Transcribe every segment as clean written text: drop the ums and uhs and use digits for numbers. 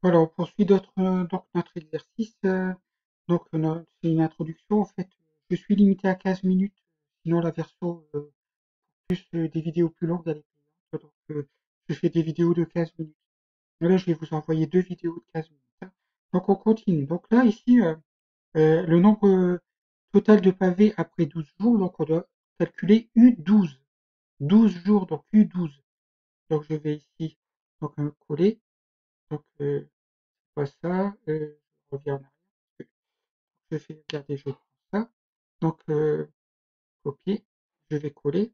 Voilà, on poursuit donc notre exercice. C'est une introduction. En fait, je suis limité à 15 minutes, sinon la version des vidéos plus longues, elle est payante. Donc, je fais des vidéos de 15 minutes. Là, je vais vous envoyer deux vidéos de 15 minutes, hein. Donc, on continue. Donc là, ici, le nombre total de pavés après 12 jours, donc on doit calculer U12. 12 jours, donc U12. Donc, je vais ici coller. Donc, vois ça, je reviens en arrière. Je fais regarder, je prends ça. Donc, copier, je vais coller.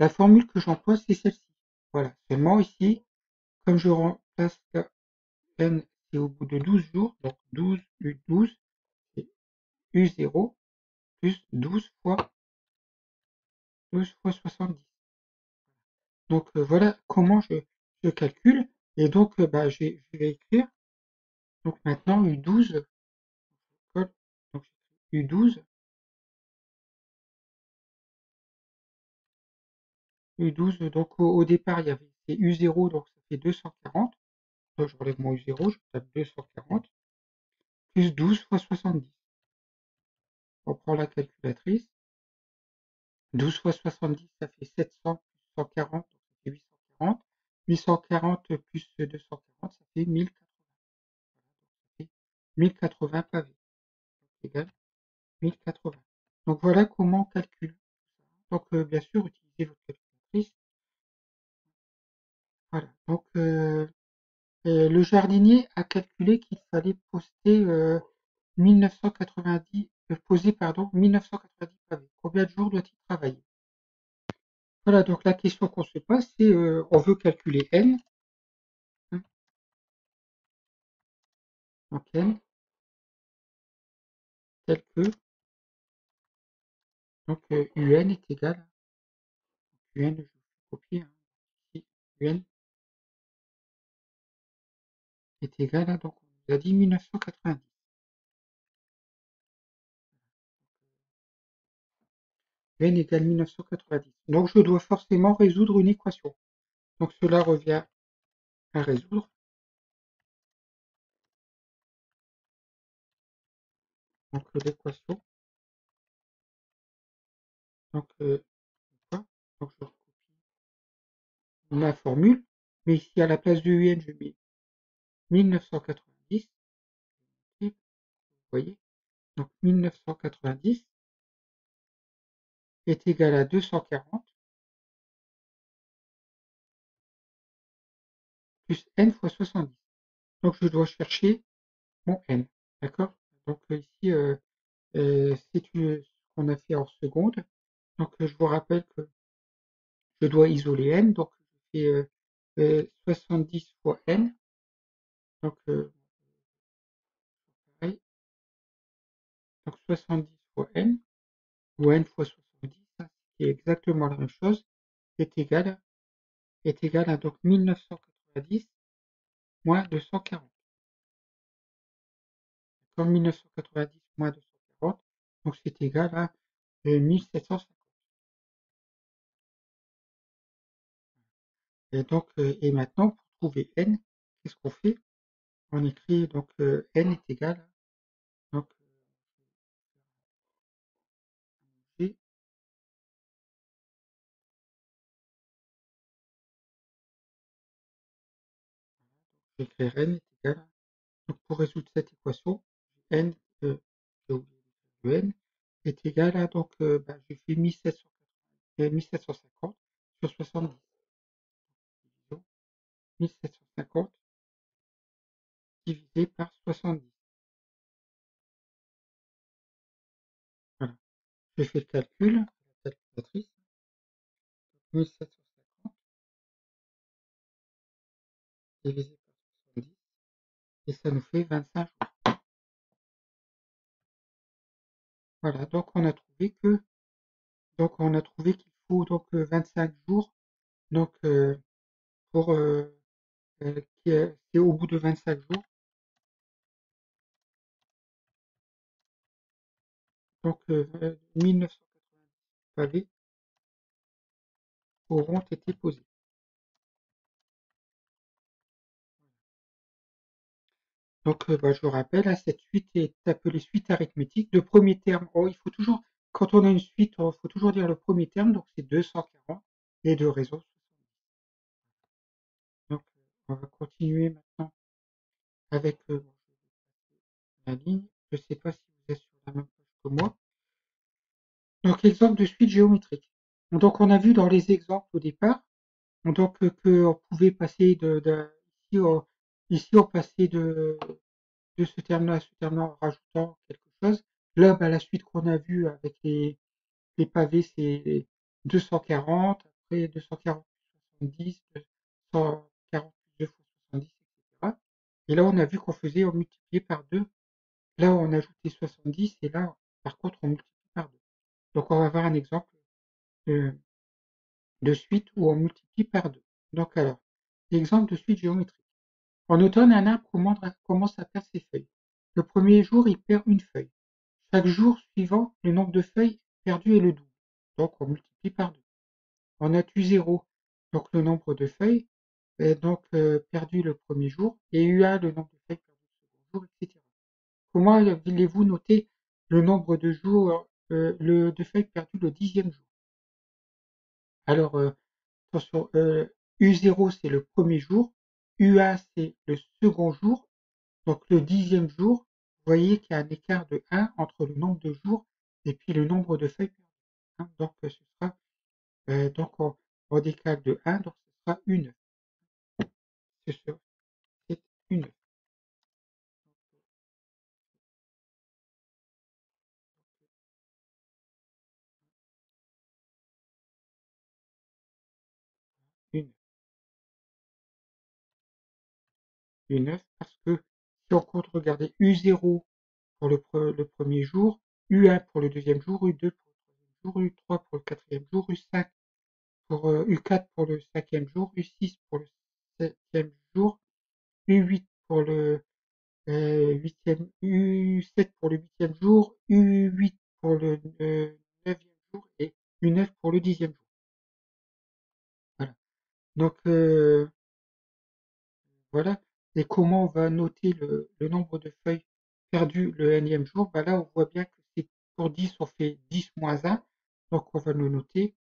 La formule que j'emploie, c'est celle-ci. Voilà, seulement ici, comme je remplace n, c'est au bout de 12 jours, donc 12 U12, c'est U0 plus 12 fois 70. Donc, voilà comment je calcule. Et donc, je vais écrire. Donc, maintenant, U12, donc, U12, U12, donc au départ, il y avait c'est U0, donc ça fait 240. Là, je relève mon U0, je tape 240, plus 12 fois 70. On prend la calculatrice. 12 fois 70, ça fait 700 plus 140, donc ça fait 840. 840 plus 240, ça fait 1080. Ça fait 1080 pavés, égal 1080. Donc voilà comment on calcule. Donc bien sûr, utilisez votre calculatrice. Voilà. Donc le jardinier a calculé qu'il fallait poster 1990, poser pardon, 1990 pavés. Combien de jours doit-il travailler? Voilà, donc la question qu'on se pose, c'est on veut calculer n, hein, donc n tel que donc un est égal, un, je vais copier, hein, ici, un est égal à, donc on nous a dit 1990. n égale 1990. Donc je dois forcément résoudre une équation. Donc cela revient à résoudre. Donc l'équation. Donc, donc je recopie ma formule, mais ici à la place de un, je mets 1990. Vous voyez, donc 1990 est égal à 240 plus n fois 70. Donc je dois chercher mon n. D'accord? Donc ici, c'est ce qu'on a fait en seconde. Donc je vous rappelle que je dois isoler n. Donc je fais 70 fois n. Donc pareil. Donc 70 fois n, ou n fois 70, hein, qui est exactement la même chose, est égal à donc 1990 moins 240. Comme 1990 moins 240, donc c'est égal à 1750. Et donc, et maintenant, pour trouver n, qu'est-ce qu'on fait? On écrit donc n est égal à, donc, G, j'écris n est égal à, donc pour résoudre cette équation, n, j'ai oublié de faire n, est égal à, donc, j'ai fait 1750 sur 70. Division 1750 divisé par 70. Voilà. J'ai fait le calcul, la calculatrice, 1750 divisé par 70, et ça nous fait 25 jours. Voilà, donc on a trouvé qu'il faut donc 25 jours, donc pour c'est au bout de 25 jours, donc 1990 pavés auront été posés. Donc, je rappelle, hein, cette suite est appelée suite arithmétique. Le premier terme, il faut toujours, quand on a une suite, il faut toujours dire le premier terme, donc c'est 240, et de raison 70. Donc, on va continuer maintenant avec la ligne. Je ne sais pas si vous êtes sur la même page que moi. Donc, exemple de suite géométrique. Donc, on a vu dans les exemples au départ, donc qu'on pouvait passer ici, on passait de ce terme-là à ce terme-là en rajoutant quelque chose. Là, la suite qu'on a vue avec les pavés, c'est 240, après 240 plus 70, 240 plus 2 fois 70, etc. Et là, on a vu qu'on faisait, on multipliait par 2. Là, on ajoutait 70, et là, par contre, on multiplie par 2. Donc, on va voir un exemple de, de suite où on multiplie par 2. Donc, alors, l'exemple de suite géométrique. En automne, un arbre commence à perdre ses feuilles. Le premier jour, il perd une feuille. Chaque jour suivant, le nombre de feuilles perdues est le double. Donc, on multiplie par 2. On a eu 0, donc le nombre de feuilles donc perdu le premier jour, et UA le nombre de feuilles perdues le second jour, etc. Comment voulez-vous noter le nombre de jours, de feuilles perdues le 10e jour? Alors, attention, U0 c'est le premier jour, UA c'est le second jour, donc le 10e jour, vous voyez qu'il y a un écart de 1 entre le nombre de jours et puis le nombre de feuilles perdues. Hein. Donc ce sera donc on décale de 1, donc ce sera une. C'est une. Une. Une parce que si on compte, regardez, U0 pour le premier jour, U1 pour le deuxième jour, U2 pour le troisième jour, U3 pour le quatrième jour, U5 pour U4 pour le cinquième jour, U6 pour le septième jour, U8 pour le huitième, U7 pour le huitième jour, U8 pour le neuvième jour et U9 pour le 10e jour. Voilà. Donc voilà. Et comment on va noter le nombre de feuilles perdues le nème jour? Là, on voit bien que c'est pour 10, on fait 10 moins 1. Donc on va le noter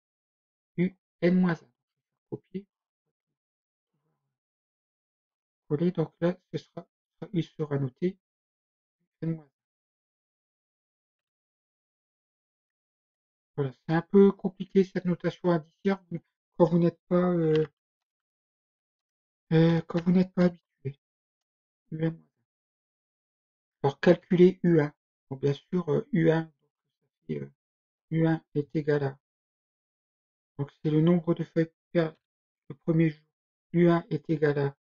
UN-1. Copier, coller. Donc là, il sera noté N-1. Voilà, c'est un peu compliqué cette notation indiciaire quand vous n'êtes pas habitué. UN-. Alors calculer U1. Bon, bien sûr, U1, donc, ça fait, U1 est égal à. Donc c'est le nombre de feuilles perdues le premier jour. U1 est égal à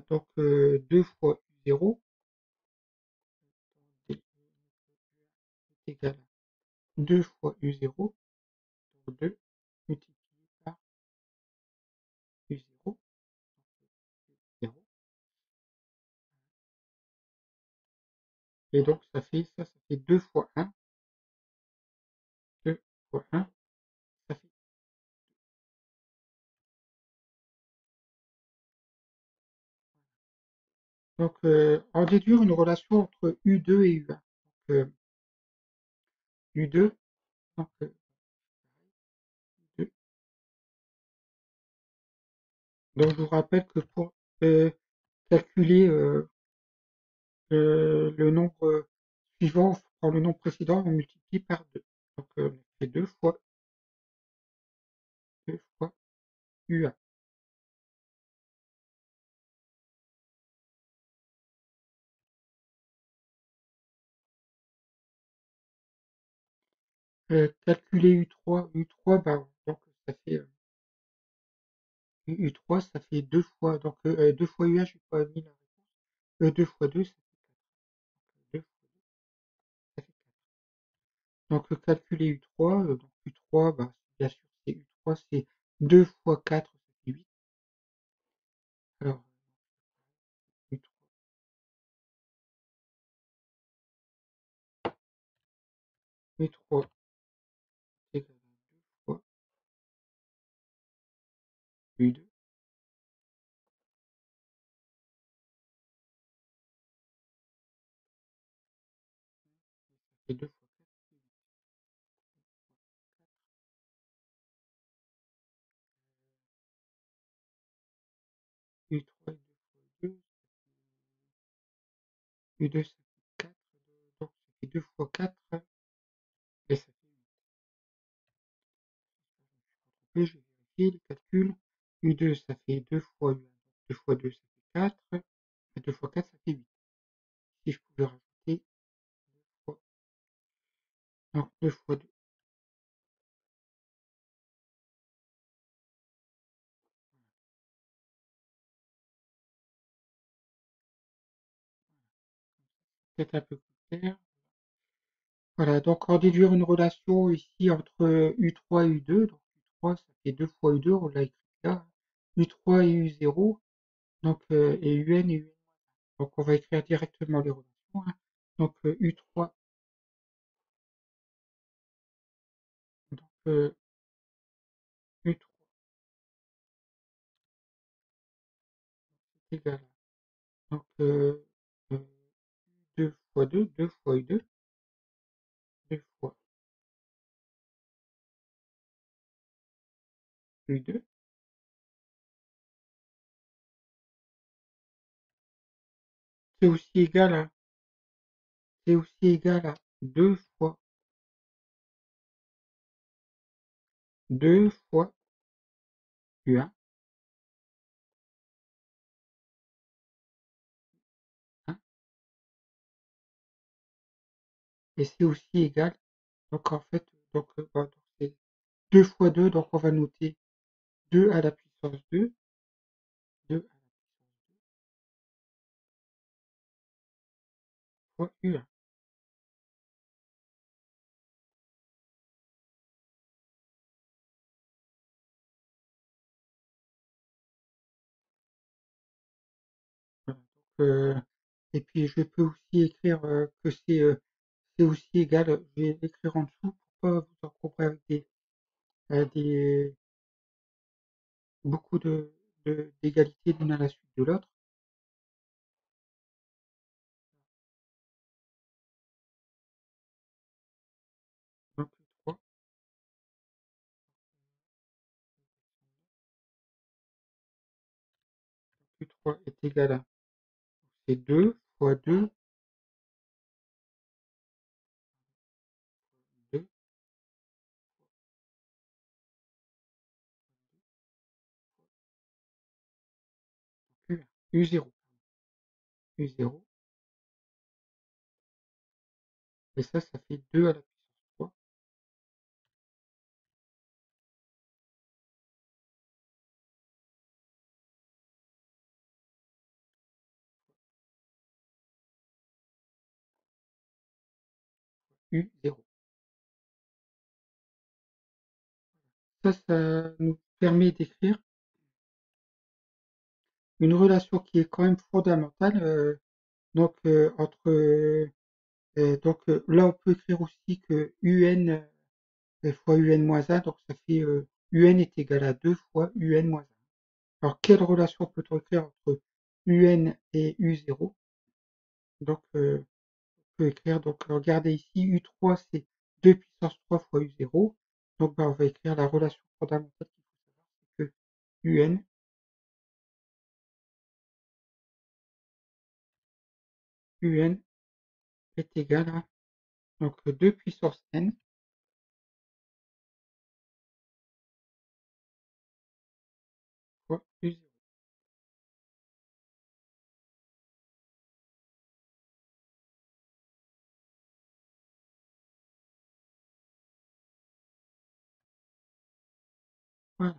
donc 2 fois U0 est égal à 2 fois U0, donc 2 multiplié par U0, 0. Et donc ça fait 2 fois 1, 2 fois 1, ça fait. Donc en déduire une relation entre U2 et U1. Donc U2, donc U2. Donc je vous rappelle que pour calculer le nombre suivant, on prend le nombre précédent, on multiplie par 2. Donc on fait 2 fois UA. Calculer U3, donc ça fait U3, ça fait 2 fois, donc 2 fois UA, je n'ai pas mis la réponse. 2 fois 2, ça fait 4. 2 fois 2, ça fait 4. Donc calculer U3, donc U3, bien sûr, c'est U3, c'est 2 fois 4, ça fait 8. Alors, U3, U3 c'est égal à 2 fois U2. fait 2 fois 4, U3 et 2 fois 2, U2 ça fait 4, donc ça fait 2 fois 4, et ça fait 8. Je vais vérifier les calculs. U2 ça fait 2 fois U1, donc 2 fois 2 ça fait 4, et 2 fois 4 ça fait 8. Si je pouvais rajouter 2 fois, non, 2 fois 2, peut-être un peu plus clair. Voilà, donc on va déduire une relation ici entre U3 et U2. Donc U3 ça fait 2 fois U2, on l'a écrit là. U3 et U0, donc et UN et UN. Donc on va écrire directement les relations, hein. Donc U3, donc U3 est égal à donc euh, 2 fois 2, 2 fois U2, 2 fois U2, c'est aussi égal à c'est aussi égal à 2 fois 2 fois U1, hein, et c'est aussi égal, donc en fait, donc c'est 2 fois 2, donc on va noter 2 à la puissance 2, 2 à la puissance 2 fois U1. Voilà, donc, et puis je peux aussi écrire que c'est aussi égal, je vais l'écrire en dessous pour pas vous encombrer avec des beaucoup d'égalités l'une à la suite de l'autre. Donc U3, U3 est égal à c'est 2 fois 2, 2 U1, U0, U0, et ça fait 2 à la puissance 3, U0. Ça nous permet d'écrire une relation qui est quand même fondamentale, donc entre donc là on peut écrire aussi que UN fois UN-1, donc ça fait UN est égal à 2 fois UN-1. Alors quelle relation peut-on écrire entre UN et U0? Donc on peut écrire, donc regardez ici, U3 c'est 2 puissance 3 fois U0. Donc on va écrire la relation fondamentale qu'il faut savoir, c'est que UN UN est égal à donc 2 puissance N fois U0. Voilà.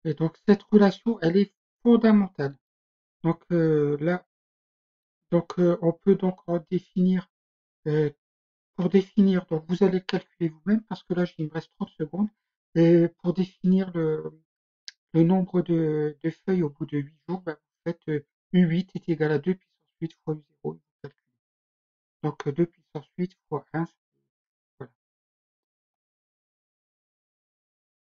Et donc cette relation, elle est fondamentale. Donc là, donc on peut donc en définir, euh, pour définir, donc vous allez calculer vous-même parce que là il me reste 30 secondes. Et pour définir le nombre de feuilles au bout de 8 jours, bah, vous faites U8 est égal à 2 puissance 8 fois U0. Donc 2 puissance 8 fois 1,